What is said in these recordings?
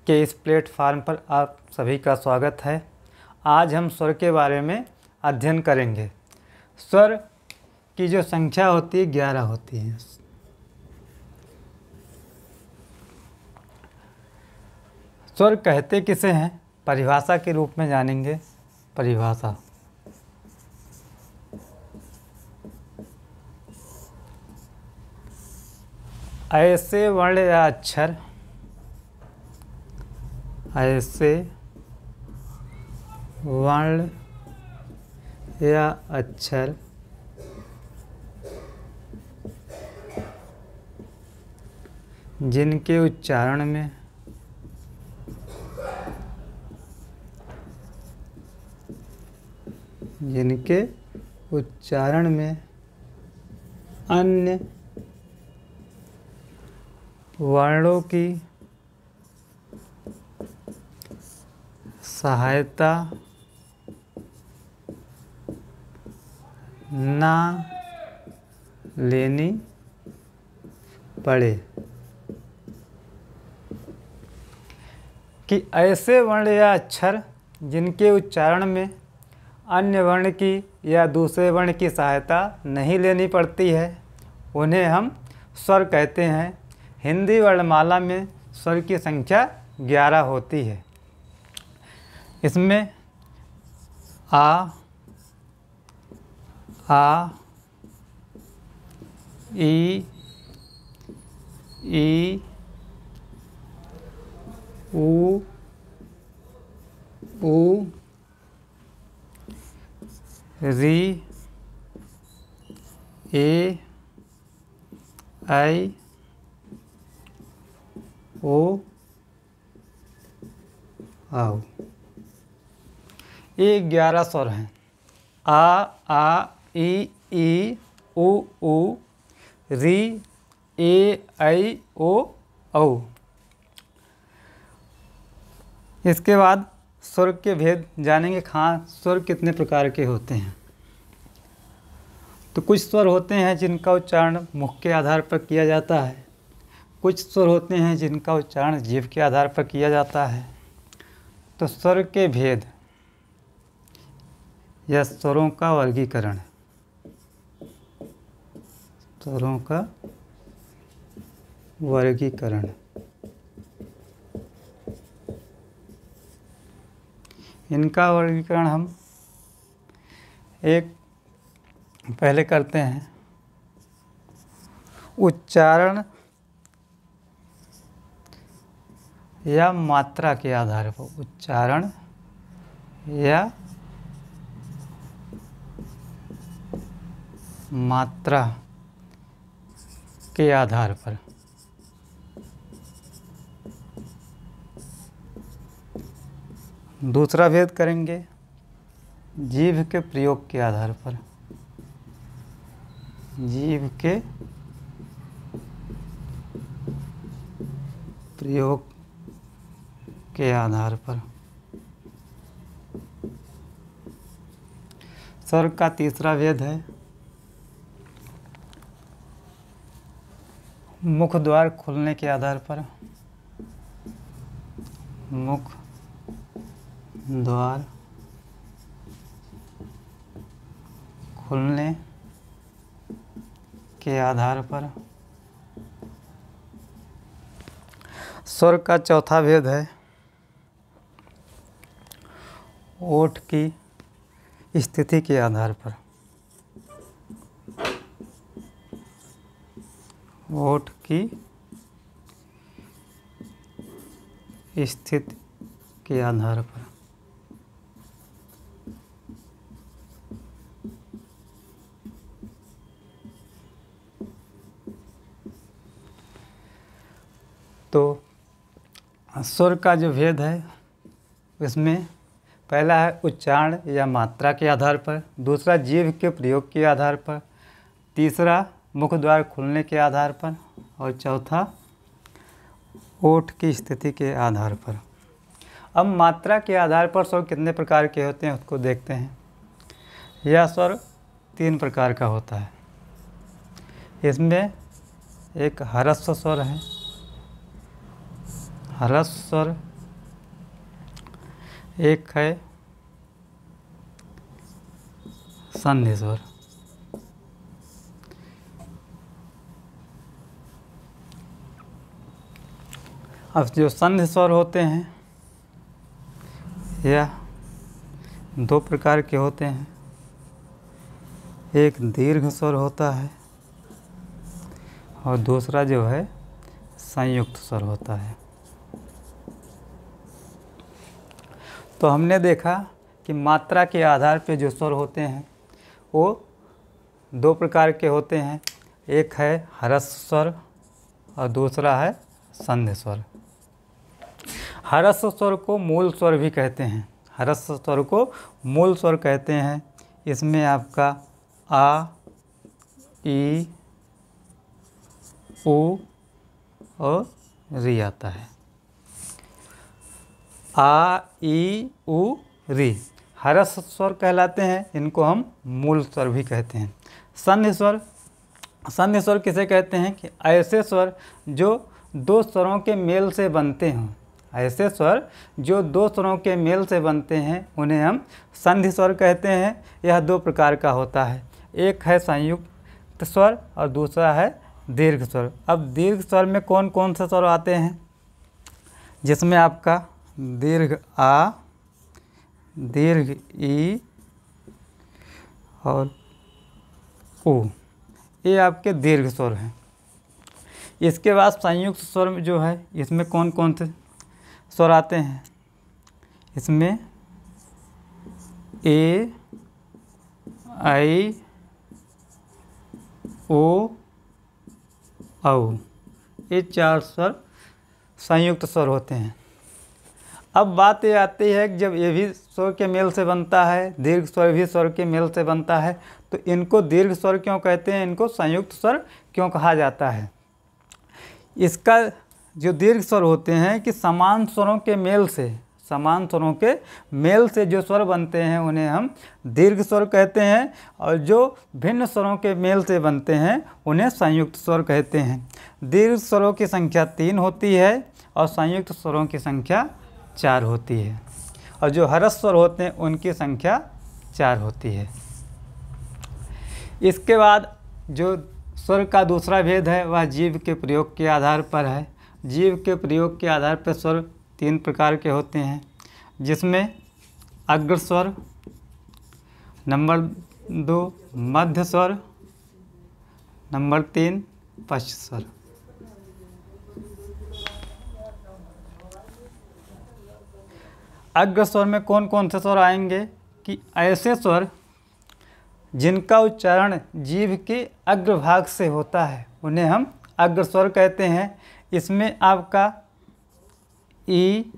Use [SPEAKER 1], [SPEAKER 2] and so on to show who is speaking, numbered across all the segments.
[SPEAKER 1] के इस प्लेटफार्म पर आप सभी का स्वागत है। आज हम स्वर के बारे में अध्ययन करेंगे। स्वर की जो संख्या होती है 11 होती है। स्वर कहते किसे हैं, परिभाषा के रूप में जानेंगे। परिभाषा ऐसे वर्ण या अक्षर, ऐसे वर्ण या अक्षर जिनके उच्चारण में अन्य वर्णों की सहायता ना लेनी पड़े। कि ऐसे वर्ण या अक्षर जिनके उच्चारण में अन्य वर्ण की या दूसरे वर्ण की सहायता नहीं लेनी पड़ती है, उन्हें हम स्वर कहते हैं। हिंदी वर्णमाला में स्वर की संख्या 11 होती है। इसमें आ, ई, ऊ, री, ए, आई, ओ, आओ। ये 11 स्वर हैं। आ, ई, ऊ, री, ए, आई, ओ, औ। इसके बाद स्वर के भेद जानेंगे। स्वर कितने प्रकार के होते हैं। तो कुछ स्वर होते हैं जिनका उच्चारण मुख के आधार पर किया जाता है। कुछ स्वर होते हैं जिनका उच्चारण जीभ के आधार पर किया जाता है। तो स्वर के भेद या स्वरों का वर्गीकरण, स्वरों का वर्गीकरण, इनका वर्गीकरण हम एक पहले करते हैं। उच्चारण या मात्रा के आधार पर, उच्चारण या मात्रा के आधार पर। दूसरा भेद करेंगे जीभ के प्रयोग के आधार पर, जीभ के प्रयोग के आधार पर। स्वर का तीसरा भेद है मुख द्वार खुलने के आधार पर, मुख द्वार खुलने के आधार पर। स्वर का चौथा भेद है ओठ की स्थिति के आधार पर, ओठ की स्थिति के आधार पर। तो स्वर का जो भेद है इसमें पहला है उच्चारण या मात्रा के आधार पर, दूसरा जीभ के प्रयोग के आधार पर, तीसरा मुख द्वार खुलने के आधार पर और चौथा ओठ की स्थिति के आधार पर। अब मात्रा के आधार पर स्वर कितने प्रकार के होते हैं उसको देखते हैं। यह स्वर 3 प्रकार का होता है। इसमें एक ह्रस्व स्वर है, ह्रस्व स्वर एक है संधि स्वर। अब जो संधि स्वर होते हैं यह दो प्रकार के होते हैं। एक दीर्घ स्वर होता है और दूसरा जो है संयुक्त स्वर होता है। तो हमने देखा कि मात्रा के आधार पे जो स्वर होते हैं वो दो प्रकार के होते हैं। एक है ह्रस्व स्वर और दूसरा है संधि स्वर। ह्रस्व स्वर को मूल स्वर भी कहते हैं। ह्रस्व स्वर को मूल स्वर कहते हैं। इसमें आपका आ, ई, उ और री आता है। आ, ई, उ, री ह्रस्व स्वर कहलाते हैं। इनको हम मूल स्वर भी कहते हैं। संधि स्वर, संधि स्वर किसे कहते हैं कि ऐसे स्वर जो दो स्वरों के मेल से बनते हों। ऐसे स्वर जो दो स्वरों के मेल से बनते हैं उन्हें हम संधि स्वर कहते हैं। यह दो प्रकार का होता है। एक है संयुक्त स्वर और दूसरा है दीर्घ स्वर। अब दीर्घ स्वर में कौन कौन से स्वर आते हैं, जिसमें आपका दीर्घ आ, दीर्घ ई और उ, ये आपके दीर्घ स्वर हैं। इसके बाद संयुक्त स्वर में जो है इसमें कौन कौन से स्वर आते हैं, इसमें ए, आई, ओ, औ, ये चार स्वर संयुक्त स्वर होते हैं। अब बात ये आती है कि जब ये भी स्वर के मेल से बनता है, दीर्घ स्वर भी स्वर के मेल से बनता है, तो इनको दीर्घ स्वर क्यों कहते हैं, इनको संयुक्त स्वर क्यों कहा जाता है। इसका जो दीर्घ स्वर होते हैं कि समान स्वरों के मेल से, समान स्वरों के मेल से जो स्वर बनते हैं उन्हें हम दीर्घ स्वर कहते हैं, और जो भिन्न स्वरों के मेल से बनते हैं उन्हें संयुक्त स्वर कहते हैं। दीर्घ स्वरों की संख्या 3 होती है और संयुक्त स्वरों की संख्या 4 होती है, और जो ह्रस्व स्वर होते हैं उनकी संख्या 4 होती है। इसके बाद जो स्वर का दूसरा भेद है वह जीव के प्रयोग के आधार पर है। जीव के प्रयोग के आधार पर स्वर 3 प्रकार के होते हैं, जिसमें अग्र स्वर, नंबर 2 मध्य स्वर, नंबर 3 पश्च स्वर। अग्र स्वर में कौन कौन से स्वर आएंगे कि ऐसे स्वर जिनका उच्चारण जीभ के अग्रभाग से होता है उन्हें हम अग्र स्वर कहते हैं। इसमें आपका ई,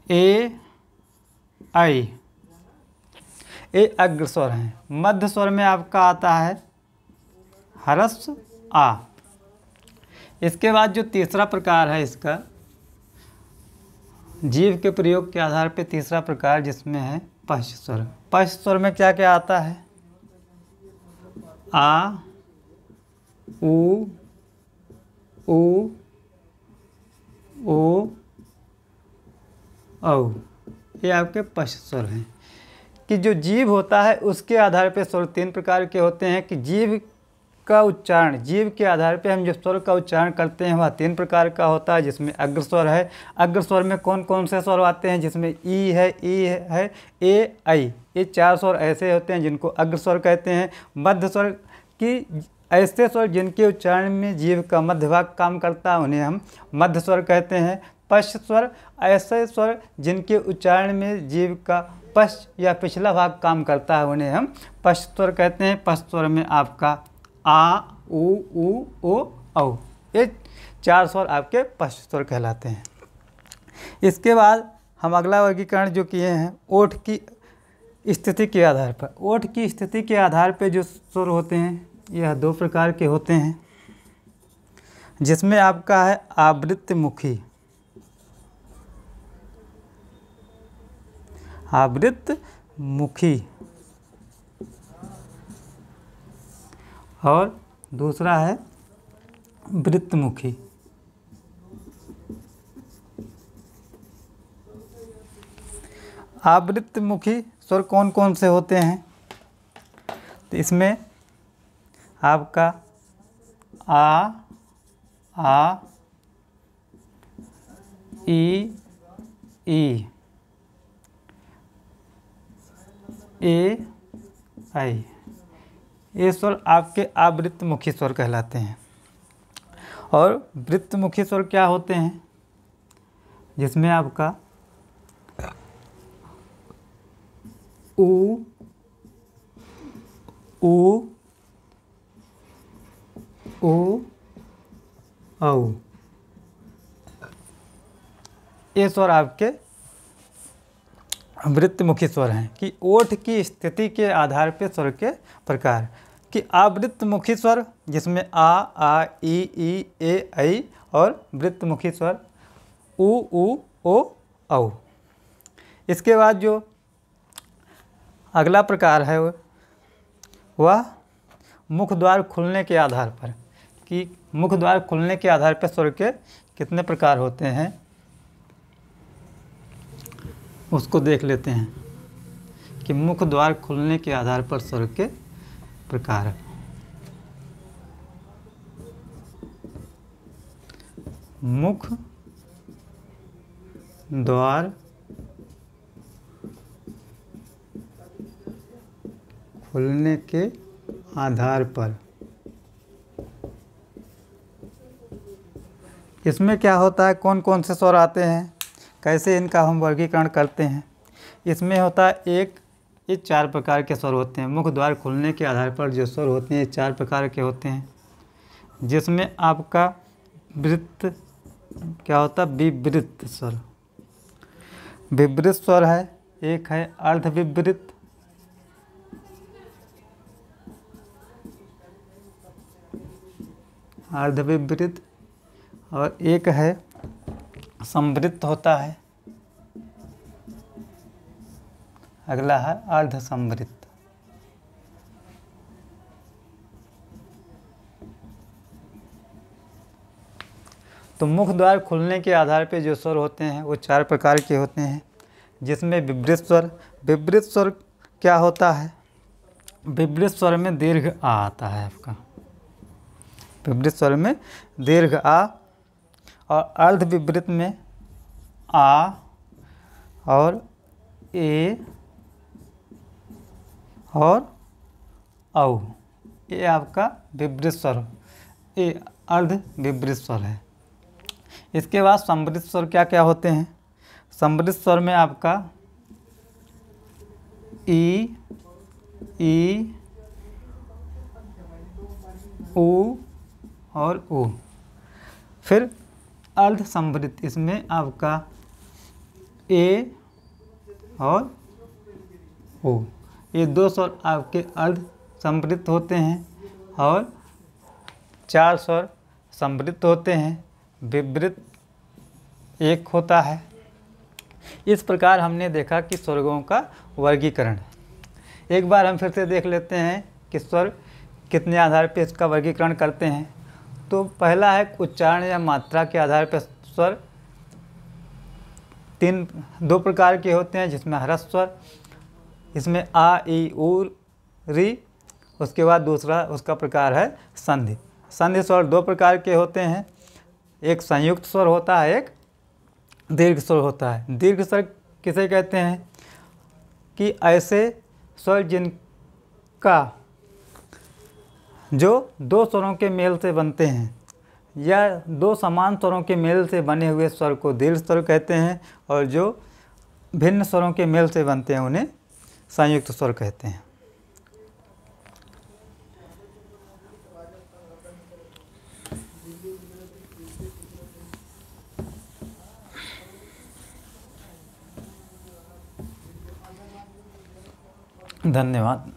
[SPEAKER 1] ए, आई, ये अग्र स्वर हैं। मध्य स्वर में आपका आता है ह्रस्व आ। इसके बाद जो तीसरा प्रकार है इसका जीव के प्रयोग के आधार पर तीसरा प्रकार, जिसमें है पश्च स्वर। पश्च स्वर में क्या क्या आता है, आ, उ, ओ, औ, ये आपके पश्च स्वर हैं। कि जो जीव होता है उसके आधार पे स्वर 3 प्रकार के होते हैं। कि जीव का उच्चारण, जीव के आधार पे हम जो स्वर का उच्चारण करते हैं वह 3 प्रकार का होता है, जिसमें अग्र स्वर है। अग्र स्वर में कौन कौन से स्वर आते हैं, जिसमें ई है, ए, आई, ये 4 स्वर ऐसे होते हैं जिनको अग्र स्वर कहते हैं। मध्य स्वर की ऐसे स्वर जिनके उच्चारण में जीव का मध्य भाग काम करता है उन्हें हम मध्य स्वर कहते हैं। पश्च स्वर ऐसे स्वर जिनके उच्चारण में जीव का पश्च या पिछला भाग काम करता है उन्हें हम पश्च स्वर कहते हैं। पश्च स्वर में आपका आ, उ, ओ, औ, ये 4 स्वर आपके पश्च स्वर कहलाते हैं। इसके बाद हम अगला वर्गीकरण जो किए हैं ओठ की स्थिति के आधार पर। ओठ की स्थिति के आधार पर जो स्वर होते हैं यह 2 प्रकार के होते हैं, जिसमें आपका है आवृत्तिमुखी, आवृत्तिमुखी, और दूसरा है वृत्तमुखी। आवृत्तमुखी स्वर कौन कौन से होते हैं? तो इसमें आपका आ, ई, ए, आई, ये स्वर आपके आवृत्तमुखी स्वर कहलाते हैं। और वृत्तमुखी स्वर क्या होते हैं? जिसमें आपका ऊ, औ, ये स्वर आपके वृत्तमुखी स्वर हैं कि ओठ की स्थिति के आधार पर स्वर के प्रकार कि आवृत्तमुखी स्वर जिसमें आ, ई, ए, ऐ और वृत्तमुखी स्वर ऊ, ओ, औ। इसके बाद जो अगला प्रकार है वह मुख द्वार खुलने के आधार पर कि मुख द्वार खुलने के आधार पर स्वर के कितने प्रकार होते हैं उसको देख लेते हैं कि मुख द्वार खुलने के आधार पर स्वर के प्रकार। मुख द्वार खुलने के आधार पर इसमें क्या होता है, कौन कौन से स्वर आते हैं, कैसे इनका हम वर्गीकरण करते हैं। इसमें होता है ये 4 प्रकार के स्वर होते हैं। मुख द्वार खुलने के आधार पर जो स्वर होते हैं ये 4 प्रकार के होते हैं, जिसमें आपका वृत्त क्या होता है, विवृत स्वर। विवृत स्वर है, एक है अर्धविवृत, अर्धविवृत, और एक है संवृत्त होता है, अगला है अर्धसंवृत्त। तो मुख द्वार खुलने के आधार पे जो स्वर होते हैं वो 4 प्रकार के होते हैं, जिसमें विवृत स्वर। विवृत स्वर क्या होता है, विवृत स्वर में दीर्घ आ आता है आपका, विवृत स्वर में दीर्घ आ, और अर्धविवृत में आ और ए और औ, ये आपका विवृत स्वर, ये अर्धविवृत स्वर है। इसके बाद संवृत्त स्वर क्या क्या होते हैं। संवृत्त स्वर में आपका ई, ऊ और ऊ। फिर अर्धसंवृत्त, इसमें आपका ए और ओ, ये 2 स्वर आपके अर्धसंवृत्त होते हैं, और 4 स्वर संवृत्त होते हैं, विवृत 1 होता है। इस प्रकार हमने देखा कि स्वर्गों का वर्गीकरण। एक बार हम फिर से देख लेते हैं कि स्वर कितने आधार पर इसका वर्गीकरण करते हैं। तो पहला है उच्चारण या मात्रा के आधार पर स्वर 2 प्रकार के होते हैं, जिसमें ह्रस्व स्वर, इसमें आ, ई, उ, री। उसके बाद दूसरा उसका प्रकार है संधि। संधि स्वर 2 प्रकार के होते हैं, एक संयुक्त स्वर होता है, एक दीर्घ स्वर होता है। दीर्घ स्वर किसे कहते हैं कि ऐसे स्वर जिनका जो 2 स्वरों के मेल से बनते हैं या 2 समान स्वरों के मेल से बने हुए स्वर को दीर्घ स्वर कहते हैं, और जो भिन्न स्वरों के मेल से बनते हैं उन्हें संयुक्त स्वर कहते हैं। धन्यवाद।